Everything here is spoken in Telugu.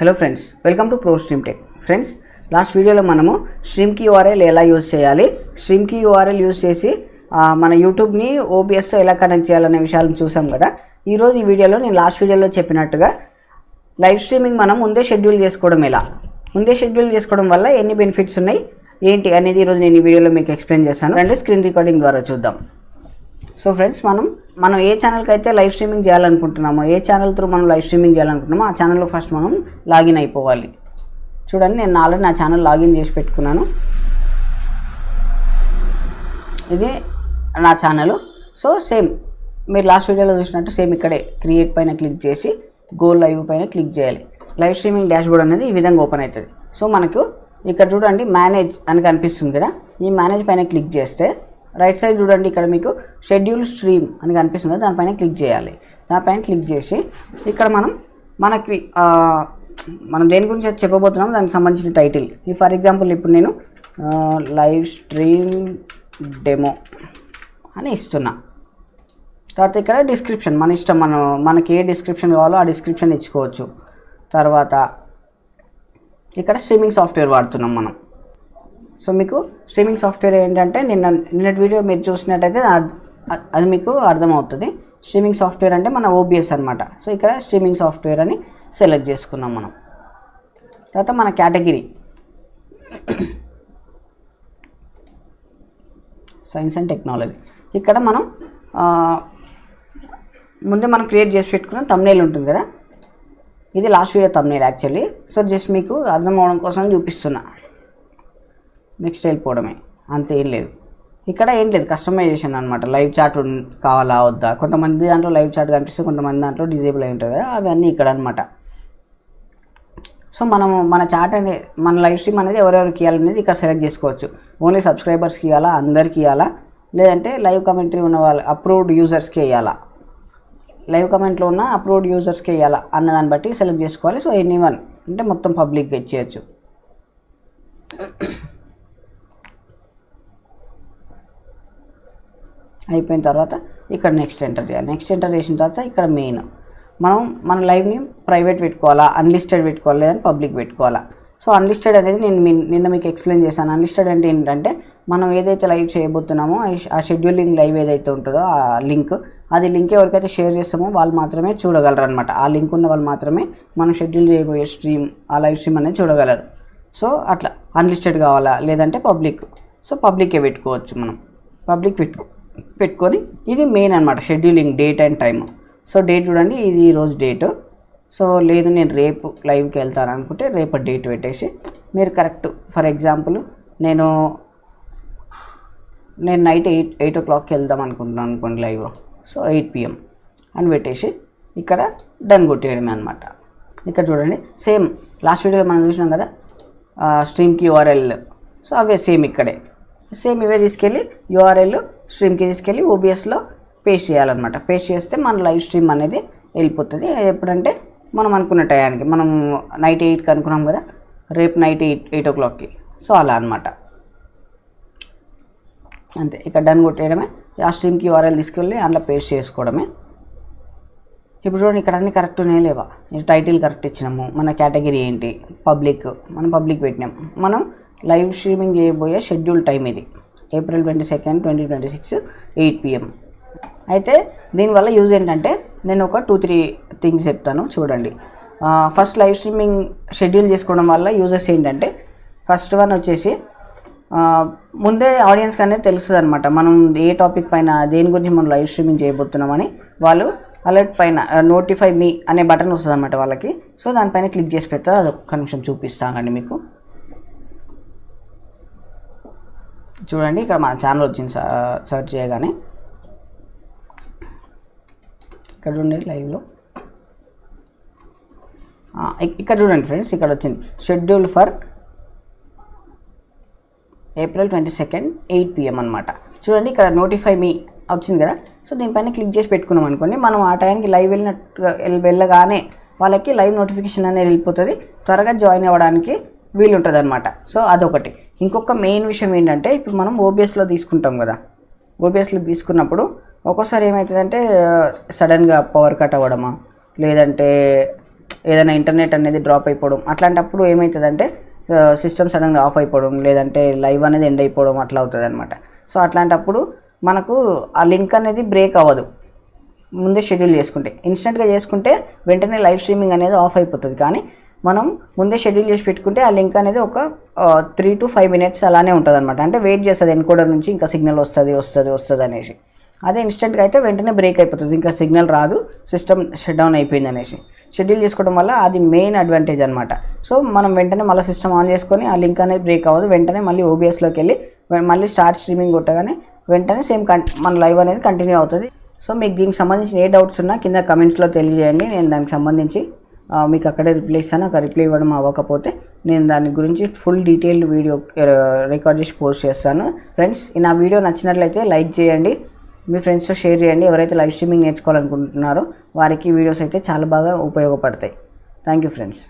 Hello friends, welcome to pro stream tech. Friends, last వీడియోలో మనము స్ట్రీమ్కి యూఆర్ఎల్ ఎలా యూజ్ చేయాలి, స్ట్రీమ్కి యూఆర్ఎల్ యూజ్ చేసి మన యూట్యూబ్ని ఓబిఎస్తో ఎలా కనెక్ట్ చేయాలనే విషయాలను చూసాం కదా. ఈరోజు ఈ వీడియోలో నేను లాస్ట్ వీడియోలో చెప్పినట్టుగా లైవ్ స్ట్రీమింగ్ మనం ముందే షెడ్యూల్ చేసుకోవడం ఎలా, ముందే షెడ్యూల్ చేసుకోవడం వల్ల ఎన్ని బెనిఫిట్స్ ఉన్నాయి ఏంటి అనేది ఈరోజు నేను ఈ వీడియోలో మీకు ఎక్స్ప్లెయిన్ చేస్తాను. అంటే స్క్రీన్ రికార్డింగ్ ద్వారా చూద్దాం. సో ఫ్రెండ్స్, మనం ఏ ఛానల్కి అయితే లైవ్ స్ట్రీమింగ్ చేయాలనుకుంటున్నామో, ఏ ఛానల్ త్రూ మనం లైవ్ స్ట్రీమింగ్ చేయాలనుకుంటున్నామో ఆ ఛానల్లో ఫస్ట్ మనం లాగిన్ అయిపోవాలి. చూడండి, నేను ఆల్రెడీ నా ఛానల్ లాగిన్ చేసి పెట్టుకున్నాను. ఇది నా ఛానల్. సో సేమ్ మీరు లాస్ట్ వీడియోలో చూసినట్టు సేమ్ ఇక్కడే క్రియేట్ పైన క్లిక్ చేసి గో లైవ్ పైన క్లిక్ చేయాలి. లైవ్ స్ట్రీమింగ్ డాష్బోర్డ్ అనేది ఈ విధంగా ఓపెన్ అవుతుంది. సో మనకు ఇక్కడ చూడండి మేనేజ్ అని కనిపిస్తుంది కదా. ఈ మేనేజ్ పైన క్లిక్ చేస్తే రైట్ సైడ్ చూడండి, ఇక్కడ మీకు షెడ్యూల్ స్ట్రీమ్ అని కనిపిస్తుంది. దానిపైన క్లిక్ చేయాలి. దానిపైన క్లిక్ చేసి ఇక్కడ మనం దేని గురించి చెప్పబోతున్నామో దానికి సంబంధించిన టైటిల్, ఫర్ ఎగ్జాంపుల్ ఇప్పుడు నేను లైవ్ స్ట్రీమ్ డెమో అని ఇస్తున్నా. తర్వాత ఇక్కడ డిస్క్రిప్షన్ మన ఇష్టం, మనకి ఏ డిస్క్రిప్షన్ కావాలో ఆ డిస్క్రిప్షన్ ఇచ్చుకోవచ్చు. తర్వాత ఇక్కడ స్ట్రీమింగ్ సాఫ్ట్వేర్ వాడుతున్నాం మనం. సో మీకు స్ట్రీమింగ్ సాఫ్ట్వేర్ ఏంటంటే నిన్నటి వీడియో మీరు చూసినట్టయితే అది మీకు అర్థమవుతుంది. స్ట్రీమింగ్ సాఫ్ట్వేర్ అంటే మన ఓబిఎస్ అనమాట. సో ఇక్కడ స్ట్రీమింగ్ సాఫ్ట్వేర్ అని సెలెక్ట్ చేసుకున్నాం మనం. తర్వాత మన కేటగిరీ సైన్స్ అండ్ టెక్నాలజీ. ఇక్కడ మనం ముందే మనం క్రియేట్ చేసి పెట్టుకున్న థంబ్నెయిల్ ఉంటుంది కదా, ఇది last video thumbnail actually. So just మీకు అర్థం అవడం కోసం చూపిస్తున్నా. నెక్స్ట్ వెళ్ళిపోవడమే, అంతే, ఏం లేదు. ఇక్కడ ఏం లేదు, కస్టమైజేషన్ అనమాట. లైవ్ చాట్ కావాలా వద్దా, కొంతమంది దాంట్లో లైవ్ చాట్ కనిపిస్తుంది, కొంతమంది దాంట్లో డిజేబుల్ అయి ఉంటుంది కదా, అవన్నీ ఇక్కడ అనమాట. సో మన చాట్ అనేది, మన లైవ్ స్ట్రీమ్ అనేది ఎవరెవరికి ఇవ్వాలనేది ఇక్కడ సెలెక్ట్ చేసుకోవచ్చు. ఓన్లీ సబ్స్క్రైబర్స్కి ఇవ్వాలా, అందరికీ ఇవ్వాలా, లేదంటే లైవ్ కమెంటరీ ఉన్న వాళ్ళు అప్రూవ్డ్ యూజర్స్కి ఇవ్వాలా, లైవ్ కమెంట్లో ఉన్న అప్రూవ్డ్ యూజర్స్కి ఇవ్వాలా అన్న దాన్ని బట్టి సెలెక్ట్ చేసుకోవాలి. సో ఎనీవన్ అంటే మొత్తం పబ్లిక్గా ఇచ్చేయచ్చు. అయిపోయిన తర్వాత ఇక్కడ నెక్స్ట్ ఎంటర్ చేయాలి. నెక్స్ట్ ఎంటర్ చేసిన తర్వాత ఇక్కడ మెయిన్ మన లైవ్ని ప్రైవేట్ పెట్టుకోవాలా, అన్లిస్టెడ్ పెట్టుకోవాలి, లేదని పబ్లిక్ పెట్టుకోవాలా. సో అన్లిస్టెడ్ అనేది నేను నిన్న మీకు ఎక్స్ప్లెయిన్ చేశాను. అన్లిస్టెడ్ అంటే ఏంటంటే మనం ఏదైతే లైవ్ చేయబోతున్నామో ఆ షెడ్యూలింగ్ లైవ్ ఏదైతే ఉంటుందో ఆ లింక్ ఎవరికైతే షేర్ చేస్తామో వాళ్ళు మాత్రమే చూడగలరు అనమాట. ఆ లింక్ ఉన్న వాళ్ళు మాత్రమే మనం షెడ్యూల్ చేయబోయే స్ట్రీమ్, ఆ లైవ్ స్ట్రీమ్ అనేది చూడగలరు. సో అట్లా అన్లిస్టెడ్ కావాలా, లేదంటే పబ్లిక్. సో పబ్లికే పెట్టుకోవచ్చు మనం. పబ్లిక్ పెట్టుకొని ఇది మెయిన్ అనమాట, scheduling date and time. So date చూడండి, ఇది ఈరోజు డేటు. సో లేదు నేను రేపు లైవ్కి వెళ్తాను అనుకుంటే రేపటి డేట్ పెట్టేసి మీరు కరెక్ట్, ఫర్ ఎగ్జాంపుల్ నేను నైట్ 8 o'clockకి వెళ్దాం అనుకుంటున్నాను అనుకోండి లైవ్. సో 8 PM అని పెట్టేసి ఇక్కడ డన్ కొట్టేయడమే అనమాట. ఇక్కడ చూడండి, సేమ్ లాస్ట్ వీడియోలో మనం చూసినాం కదా స్ట్రీమ్కి యూఆర్ఎల్. సో అవే సేమ్ ఇక్కడే సేమ్ ఇవే తీసుకెళ్ళి యూఆర్ఎల్ స్ట్రీమ్కి తీసుకెళ్ళి ఓబిఎస్లో పేస్ట్ చేయాలన్నమాట. పేస్ట్ చేస్తే మన లైవ్ స్ట్రీమ్ అనేది వెళ్ళిపోతుంది. ఎప్పుడంటే మనం అనుకున్న టయానికి, మనం నైట్ 8కి అనుకున్నాం కదా, రేపు నైట్ 8 o'clockకి. సో అలా అనమాట, అంతే. ఇక్కడ డన్ కొట్టేయడమే. ఆ స్ట్రీమ్కి యూఆర్ఎల్ తీసుకెళ్ళి అందులో పేస్ట్ చేసుకోవడమే. ఇప్పుడు చూడండి, ఇక్కడ అన్నీ కరెక్ట్ ఉన్నాయా లేవా, టైటిల్ కరెక్ట్ ఇచ్చినాము, మన కేటగిరీ ఏంటి, మనం పబ్లిక్ పెట్టినాం. మనం లైవ్ స్ట్రీమింగ్ చేయబోయే షెడ్యూల్ టైం ఇది April 22, 2026 8 PM. అయితే దీనివల్ల యూజ్ ఏంటంటే నేను ఒక 2-3 థింగ్స్ చెప్తాను చూడండి. ఫస్ట్, లైవ్ స్ట్రీమింగ్ షెడ్యూల్ చేసుకోవడం వల్ల యూజెస్ ఏంటంటే, ఫస్ట్ వన్ వచ్చేసి ముందే ఆడియన్స్కి అనేది తెలుస్తుంది అనమాట. మనం ఏ టాపిక్ పైన దేని గురించి మనం లైవ్ స్ట్రీమింగ్ చేయబోతున్నామని వాళ్ళు అలర్ట్ పైన నోటిఫై మీ అనే బటన్ వస్తుంది అనమాట వాళ్ళకి. సో దానిపైన క్లిక్ చేసి పెడతారు. అది ఒక్క నిమిషం చూపిస్తానండి మీకు. చూడండి, ఇక్కడ మన ఛానల్ వచ్చింది. సెర్చ్ చేయగానే ఇక్కడ చూడండి లైవ్లో, ఇక్కడ చూడండి ఫ్రెండ్స్, ఇక్కడ వచ్చింది షెడ్యూల్ ఫర్ April 22, 8 PM అనమాట. చూడండి, ఇక్కడ నోటిఫై మీ వచ్చింది కదా. సో దీనిపైన క్లిక్ చేసి పెట్టుకున్నాం అనుకోండి, మనం ఆ టైంకి లైవ్ వెళ్ళగానే వాళ్ళకి లైవ్ నోటిఫికేషన్ అనేది వెళ్ళిపోతుంది. త్వరగా జాయిన్ అవ్వడానికి వీలుంటుంది అనమాట. సో అదొకటి. ఇంకొక మెయిన్ విషయం ఏంటంటే, ఇప్పుడు మనం ఓబిఎస్లో తీసుకుంటాం కదా, ఓబిఎస్లో తీసుకున్నప్పుడు ఒక్కోసారి ఏమవుతుందంటే సడన్గా పవర్ కట్ అవ్వడమా, లేదంటే ఏదైనా ఇంటర్నెట్ అనేది డ్రాప్ అయిపోవడం, అట్లాంటప్పుడు ఏమవుతుందంటే సిస్టమ్ సడన్గా ఆఫ్ అయిపోవడం, లేదంటే లైవ్ అనేది ఎండ్ అయిపోవడం అట్లా అవుతుంది అనమాట. సో అట్లాంటప్పుడు మనకు ఆ లింక్ అనేది బ్రేక్ అవ్వదు ముందే షెడ్యూల్ చేసుకుంటే. ఇన్స్టెంట్గా చేసుకుంటే వెంటనే లైవ్ స్ట్రీమింగ్ అనేది ఆఫ్ అయిపోతుంది. కానీ మనం ముందే షెడ్యూల్ చేసి పెట్టుకుంటే ఆ లింక్ అనేది ఒక 3 to 5 minutes అలానే ఉంటుంది అనమాట. అంటే వెయిట్ చేస్తుంది ఎన్కోడర్ నుంచి ఇంకా సిగ్నల్ వస్తుంది అనేసి. అదే ఇన్స్టెంట్గా అయితే వెంటనే బ్రేక్ అయిపోతుంది, ఇంకా సిగ్నల్ రాదు, సిస్టమ్ షట్ డౌన్ అయిపోయింది అనేసి. షెడ్యూల్ చేసుకోవడం వల్ల అది మెయిన్ అడ్వాంటేజ్ అనమాట. సో మనం వెంటనే మళ్ళీ సిస్టమ్ ఆన్ చేసుకొని ఆ లింక్ అనేది బ్రేక్ అవ్వదు, వెంటనే మళ్ళీ ఓబిఎస్లోకి వెళ్ళి మళ్ళీ స్టార్ట్ స్ట్రీమింగ్ కొట్టగానే వెంటనే సేమ్ మన లైవ్ అనేది కంటిన్యూ అవుతుంది. సో మీకు దీనికి సంబంధించిన ఏ డౌట్స్ ఉన్నా కింద కమెంట్స్లో తెలియజేయండి. నేను దానికి సంబంధించి మీకు అక్కడే రిప్లై ఇస్తాను. ఒక రిప్లై ఇవ్వడం అవ్వకపోతే నేను దాని గురించి ఫుల్ డీటెయిల్డ్ వీడియో రికార్డ్ చేసి పోస్ట్ చేస్తాను. ఫ్రెండ్స్, నా వీడియో నచ్చినట్లయితే లైక్ చేయండి, మీ ఫ్రెండ్స్తో షేర్ చేయండి. ఎవరైతే లైవ్ స్ట్రీమింగ్ నేర్చుకోవాలనుకుంటున్నారో వారికి వీడియోస్ అయితే చాలా బాగా ఉపయోగపడతాయి. Thank you friends.